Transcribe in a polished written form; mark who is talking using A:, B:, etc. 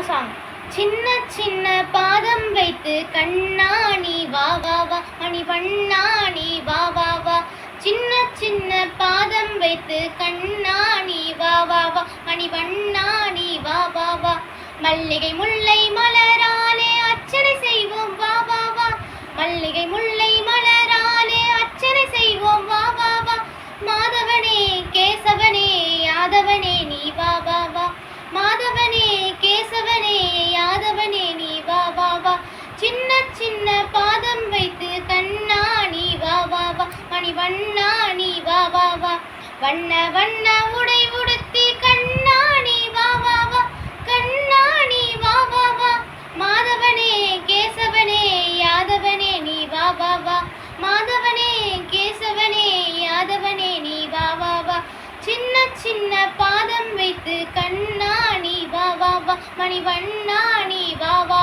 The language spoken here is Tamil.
A: சாங். சின்ன சின்ன பாதம் வைத்து கண்ணா நீ வா வா வா, மணிவண்ணா நீ வா வா வா. சின்ன சின்ன பாதம் வைத்து கண்ணா நீ வா வா வா, மணிவண்ணா நீ வா வா வா. மல்லிகை முல்லை மலராலே அர்ச்சனை செய்வோம் வா வா வா. மல்லிகை முல்லை மலராலே அர்ச்சனை செய்வோம் வா வா வா. மாதவனே கேசவனே யாதவனே நீ வா வா வா. மாதவனே கேசவனே யாதவனே நீ வா வா வா. சின்ன சின்ன பாதம் வைத்து கண்ணா நீ வா வா வா, மணிவண்ணா நீ வா வா வா. வண்ண வண்ண உடை உடுத்தி கண்ணா நீ வா வா வா, கண்ணா நீ வா வா வா. மாதவனே கேசவனே யாதவனே நீ வா வா வா. மாதவனே கேசவனே யாதவனே நீ வா வா வா. சின்ன சின்ன பாதம் வைத்து கண்ணா நீ வா வா வா, மணிவண்ணா நீ வா வா